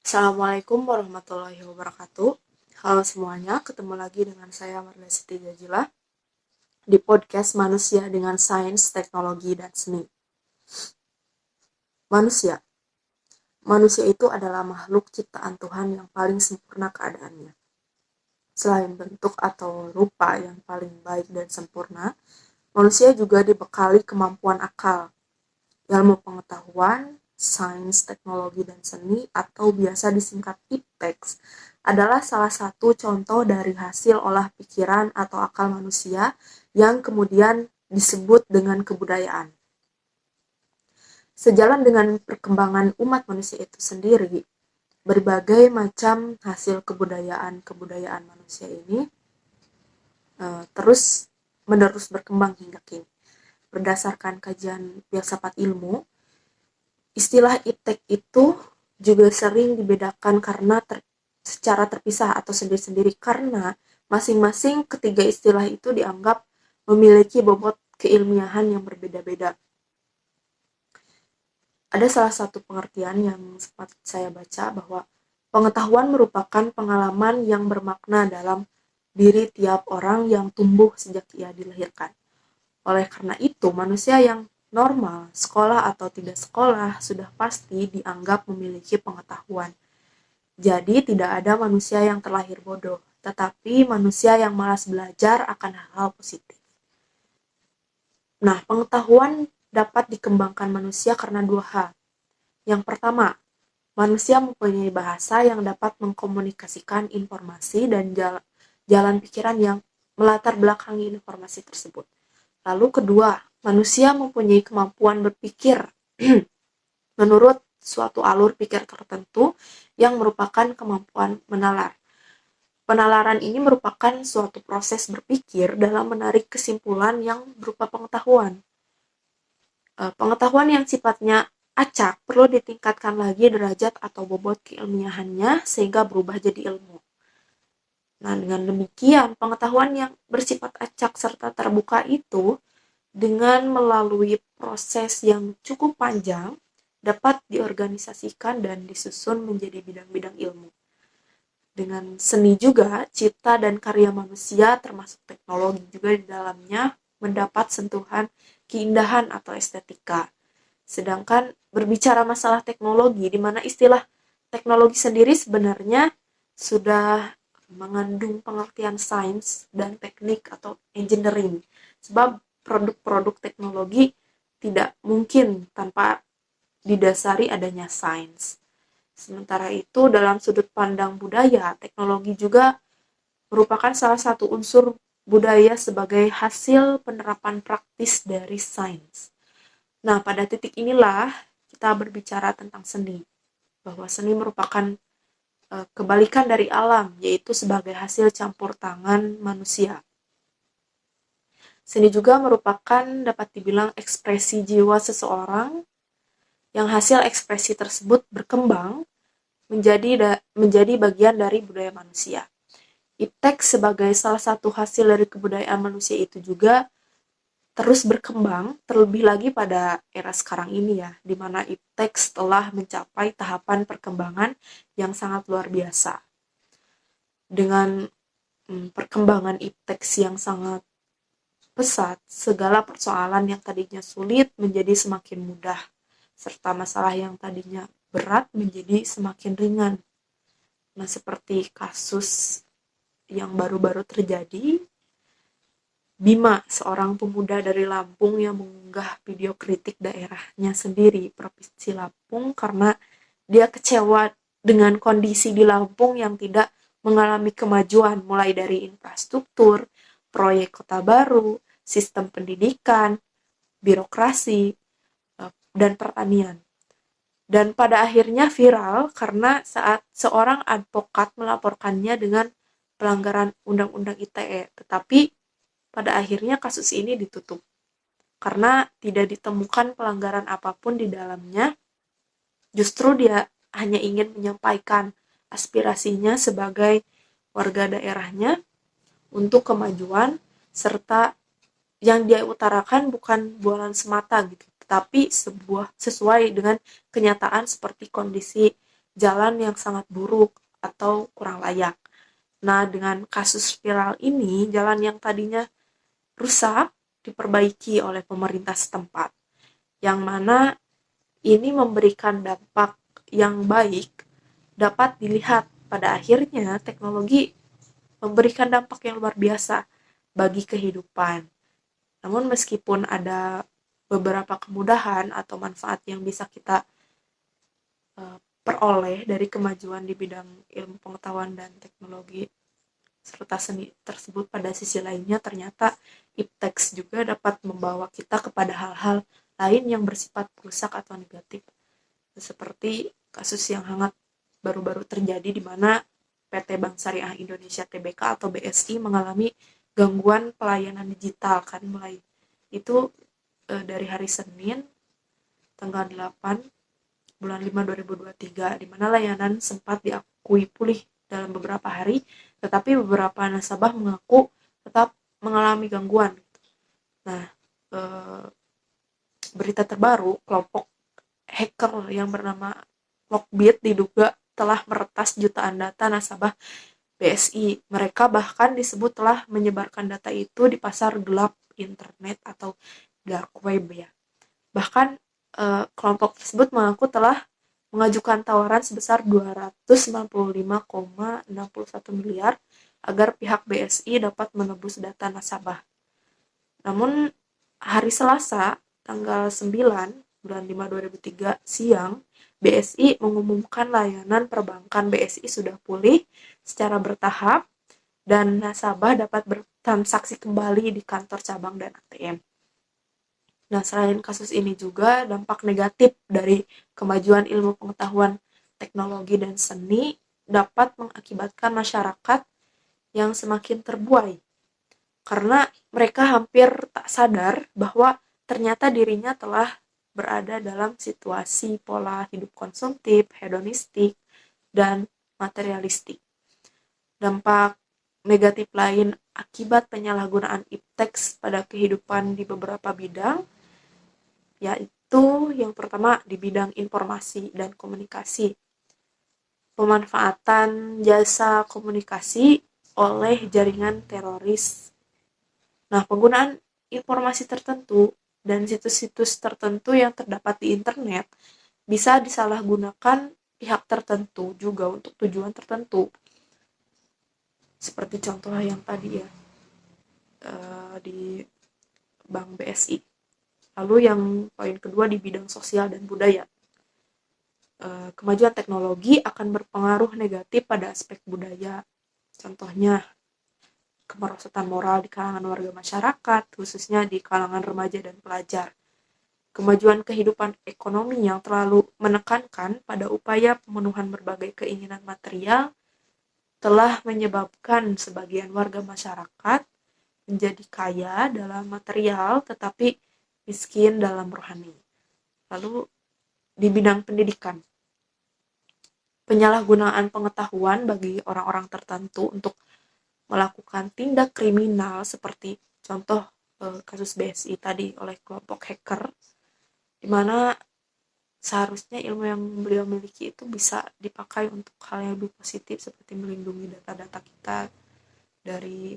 Assalamualaikum warahmatullahi wabarakatuh. Halo semuanya, ketemu lagi dengan saya Marga Siti Jajila di podcast Manusia dengan Sains, Teknologi, dan Seni. Manusia. Manusia itu adalah makhluk ciptaan Tuhan yang paling sempurna keadaannya. Selain bentuk atau rupa yang paling baik dan sempurna, manusia juga dibekali kemampuan akal, ilmu pengetahuan, sains, teknologi, dan seni atau biasa disingkat IPTEX adalah salah satu contoh dari hasil olah pikiran atau akal manusia yang kemudian disebut dengan kebudayaan. Sejalan dengan perkembangan umat manusia itu sendiri, berbagai macam hasil kebudayaan manusia ini terus menerus berkembang hingga kini. Berdasarkan kajian filsafat ilmu, istilah iptek itu juga sering dibedakan karena secara terpisah atau sendiri-sendiri karena masing-masing ketiga istilah itu dianggap memiliki bobot keilmiahan yang berbeda-beda. Ada salah satu pengertian yang sempat saya baca bahwa pengetahuan merupakan pengalaman yang bermakna dalam diri tiap orang yang tumbuh sejak ia dilahirkan. Oleh karena itu, manusia yang normal, sekolah atau tidak sekolah, sudah pasti dianggap memiliki pengetahuan. Jadi, tidak ada manusia yang terlahir bodoh, tetapi manusia yang malas belajar akan hal-hal positif. Nah, pengetahuan dapat dikembangkan manusia karena dua hal. Yang pertama, manusia mempunyai bahasa yang dapat mengkomunikasikan informasi dan jalan pikiran yang melatar belakangi informasi tersebut. Lalu kedua, manusia mempunyai kemampuan berpikir menurut suatu alur pikir tertentu yang merupakan kemampuan menalar. Penalaran ini merupakan suatu proses berpikir dalam menarik kesimpulan yang berupa pengetahuan. Pengetahuan yang sifatnya acak perlu ditingkatkan lagi derajat atau bobot keilmiahannya sehingga berubah jadi ilmu. Nah, dengan demikian, pengetahuan yang bersifat acak serta terbuka itu dengan melalui proses yang cukup panjang dapat diorganisasikan dan disusun menjadi bidang-bidang ilmu. Dengan seni juga, cipta dan karya manusia termasuk teknologi juga di dalamnya mendapat sentuhan keindahan atau estetika. Sedangkan berbicara masalah teknologi, di mana istilah teknologi sendiri sebenarnya sudah mengandung pengertian sains dan teknik atau engineering. Sebab produk-produk teknologi tidak mungkin tanpa didasari adanya sains. Sementara itu, dalam sudut pandang budaya, teknologi juga merupakan salah satu unsur budaya sebagai hasil penerapan praktis dari sains. Nah, pada titik inilah kita berbicara tentang seni, bahwa seni merupakan kebalikan dari alam, yaitu sebagai hasil campur tangan manusia. Seni juga merupakan dapat dibilang ekspresi jiwa seseorang yang hasil ekspresi tersebut berkembang menjadi bagian dari budaya manusia. Iptek sebagai salah satu hasil dari kebudayaan manusia itu juga terus berkembang, terlebih lagi pada era sekarang ini ya, di mana iptek telah mencapai tahapan perkembangan yang sangat luar biasa. Dengan perkembangan iptek yang sangat pesat, segala persoalan yang tadinya sulit menjadi semakin mudah, serta masalah yang tadinya berat menjadi semakin ringan. Nah, seperti kasus yang baru-baru terjadi, Bima, seorang pemuda dari Lampung yang mengunggah video kritik daerahnya sendiri, Provinsi Lampung, karena dia kecewa dengan kondisi di Lampung yang tidak mengalami kemajuan, mulai dari infrastruktur, proyek kota baru, sistem pendidikan, birokrasi, dan pertanian. Dan pada akhirnya viral karena saat seorang advokat melaporkannya dengan pelanggaran Undang-Undang ITE. Tetapi pada akhirnya kasus ini ditutup karena tidak ditemukan pelanggaran apapun di dalamnya. Justru dia hanya ingin menyampaikan aspirasinya sebagai warga daerahnya untuk kemajuan, serta yang dia utarakan bukan bualan semata gitu, tetapi sesuai dengan kenyataan seperti kondisi jalan yang sangat buruk atau kurang layak. Nah, dengan kasus viral ini, jalan yang tadinya rusak diperbaiki oleh pemerintah setempat, yang mana ini memberikan dampak yang baik. Dapat dilihat pada akhirnya teknologi memberikan dampak yang luar biasa bagi kehidupan. Namun meskipun ada beberapa kemudahan atau manfaat yang bisa kita peroleh dari kemajuan di bidang ilmu pengetahuan dan teknologi serta seni tersebut, pada sisi lainnya ternyata ipteks juga dapat membawa kita kepada hal-hal lain yang bersifat rusak atau negatif, seperti kasus yang hangat baru-baru terjadi di mana PT Bank Syariah Indonesia Tbk atau BSI mengalami gangguan pelayanan digital kan, mulai itu dari hari Senin tanggal 8 bulan 5 2023, di mana layanan sempat diakui pulih dalam beberapa hari, tetapi beberapa nasabah mengaku tetap mengalami gangguan. Nah, berita terbaru, kelompok hacker yang bernama Lockbit diduga telah meretas jutaan data nasabah BSI. Mereka bahkan disebut telah menyebarkan data itu di pasar gelap internet atau dark web ya. Bahkan kelompok tersebut mengaku telah mengajukan tawaran sebesar 295,61 miliar agar pihak BSI dapat menebus data nasabah. Namun hari Selasa tanggal 9 bulan 5 2003 siang, BSI mengumumkan layanan perbankan BSI sudah pulih secara bertahap dan nasabah dapat bertransaksi kembali di kantor cabang dan ATM. Nah, selain kasus ini juga dampak negatif dari kemajuan ilmu pengetahuan, teknologi, dan seni dapat mengakibatkan masyarakat yang semakin terbuai karena mereka hampir tak sadar bahwa ternyata dirinya telah berada dalam situasi pola hidup konsumtif, hedonistik, dan materialistik. Dampak negatif lain akibat penyalahgunaan ipteks pada kehidupan di beberapa bidang, yaitu yang pertama di bidang informasi dan komunikasi. Pemanfaatan jasa komunikasi oleh jaringan teroris. Nah, penggunaan informasi tertentu dan situs-situs tertentu yang terdapat di internet bisa disalahgunakan pihak tertentu juga untuk tujuan tertentu. Seperti contoh yang tadi ya, di Bank BSI. Lalu yang poin kedua di bidang sosial dan budaya. Kemajuan teknologi akan berpengaruh negatif pada aspek budaya. Contohnya, kemerosotan moral di kalangan warga masyarakat, khususnya di kalangan remaja dan pelajar. Kemajuan kehidupan ekonomi yang terlalu menekankan pada upaya pemenuhan berbagai keinginan material telah menyebabkan sebagian warga masyarakat menjadi kaya dalam material tetapi miskin dalam rohani. Lalu di bidang pendidikan, penyalahgunaan pengetahuan bagi orang-orang tertentu untuk melakukan tindak kriminal seperti contoh kasus BSI tadi oleh kelompok hacker, di mana seharusnya ilmu yang beliau miliki itu bisa dipakai untuk hal yang lebih positif seperti melindungi data-data kita dari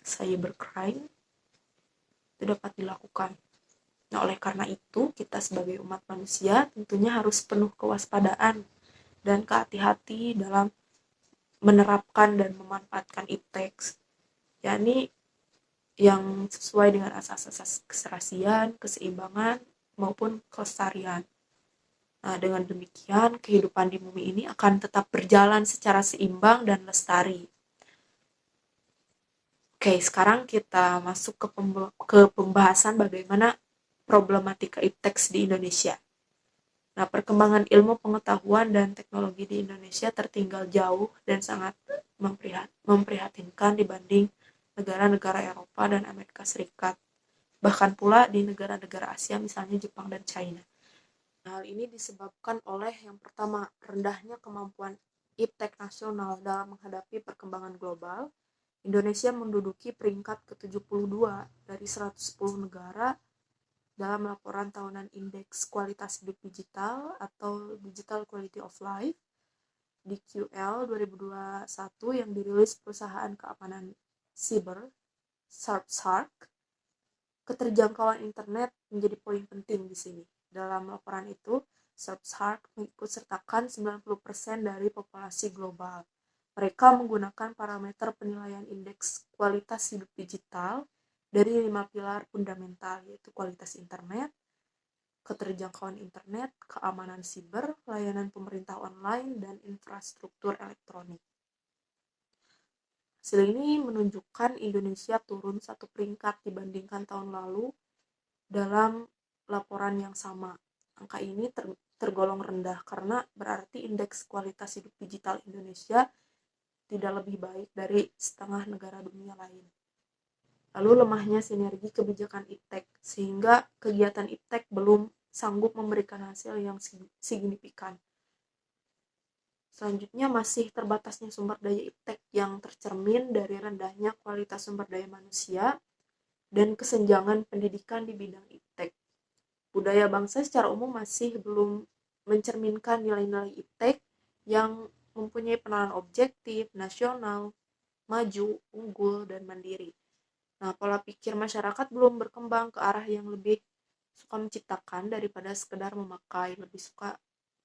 cybercrime, itu dapat dilakukan. Nah, oleh karena itu, kita sebagai umat manusia tentunya harus penuh kewaspadaan dan kehati-hati dalam menerapkan dan memanfaatkan ipteks, yakni yang sesuai dengan asas-asas keserasian, keseimbangan, maupun kelestarian. Nah, dengan demikian, kehidupan di bumi ini akan tetap berjalan secara seimbang dan lestari. Oke, sekarang kita masuk ke pembahasan bagaimana problematika ipteks di Indonesia. Nah, perkembangan ilmu pengetahuan dan teknologi di Indonesia tertinggal jauh dan sangat memprihatinkan dibanding negara-negara Eropa dan Amerika Serikat. Bahkan pula di negara-negara Asia misalnya Jepang dan China. Hal ini disebabkan oleh yang pertama, rendahnya kemampuan iptek nasional dalam menghadapi perkembangan global. Indonesia menduduki peringkat ke-72 dari 110 negara dalam laporan tahunan Indeks Kualitas Hidup Digital atau Digital Quality of Life DQL 2021 yang dirilis perusahaan keamanan siber SharpShark. Keterjangkauan internet menjadi poin penting di sini. Dalam laporan itu, SharpShark mengikutsertakan 90% dari populasi global. Mereka menggunakan parameter penilaian indeks kualitas hidup digital dari 5 pilar fundamental, yaitu kualitas internet, keterjangkauan internet, keamanan siber, layanan pemerintah online, dan infrastruktur elektronik. Hasil ini menunjukkan Indonesia turun 1 peringkat dibandingkan tahun lalu dalam laporan yang sama. Angka ini tergolong rendah karena berarti indeks kualitas hidup digital Indonesia tidak lebih baik dari setengah negara dunia lain. Lalu lemahnya sinergi kebijakan iptek, sehingga kegiatan iptek belum sanggup memberikan hasil yang signifikan. Selanjutnya masih terbatasnya sumber daya iptek yang tercermin dari rendahnya kualitas sumber daya manusia dan kesenjangan pendidikan di bidang iptek. Budaya bangsa secara umum masih belum mencerminkan nilai-nilai iptek yang mempunyai penilaian objektif, nasional, maju, unggul, dan mandiri. Nah, pola pikir masyarakat belum berkembang ke arah yang lebih suka menciptakan daripada sekedar memakai, lebih suka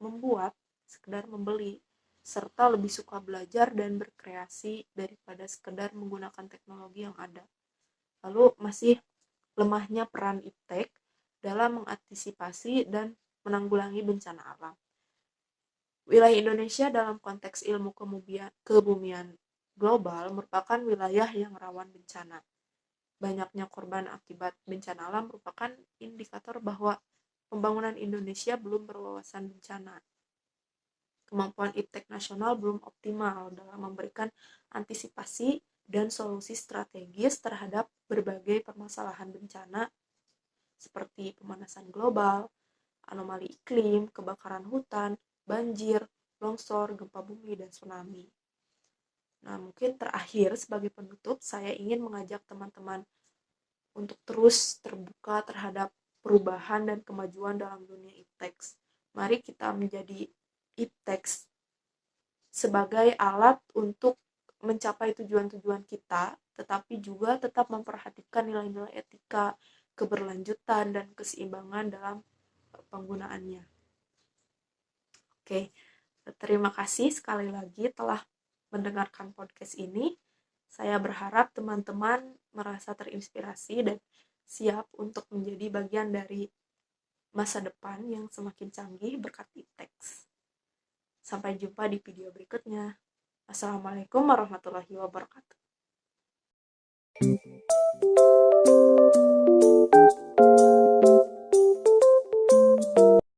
membuat, sekedar membeli, serta lebih suka belajar dan berkreasi daripada sekedar menggunakan teknologi yang ada. Lalu masih lemahnya peran iptek dalam mengantisipasi dan menanggulangi bencana alam. Wilayah Indonesia dalam konteks ilmu kebumian global merupakan wilayah yang rawan bencana. Banyaknya korban akibat bencana alam merupakan indikator bahwa pembangunan Indonesia belum berwawasan bencana. Kemampuan iptek nasional belum optimal dalam memberikan antisipasi dan solusi strategis terhadap berbagai permasalahan bencana seperti pemanasan global, anomali iklim, kebakaran hutan, banjir, longsor, gempa bumi, dan tsunami. Nah, mungkin terakhir sebagai penutup, saya ingin mengajak teman-teman untuk terus terbuka terhadap perubahan dan kemajuan dalam dunia iptek. Mari kita menjadi iptek sebagai alat untuk mencapai tujuan-tujuan kita, tetapi juga tetap memperhatikan nilai-nilai etika, keberlanjutan, dan keseimbangan dalam penggunaannya. Oke, terima kasih sekali lagi telah mendengarkan podcast ini. Saya berharap teman-teman merasa terinspirasi dan siap untuk menjadi bagian dari masa depan yang semakin canggih berkat iptek. Sampai jumpa di video berikutnya. Assalamualaikum warahmatullahi wabarakatuh.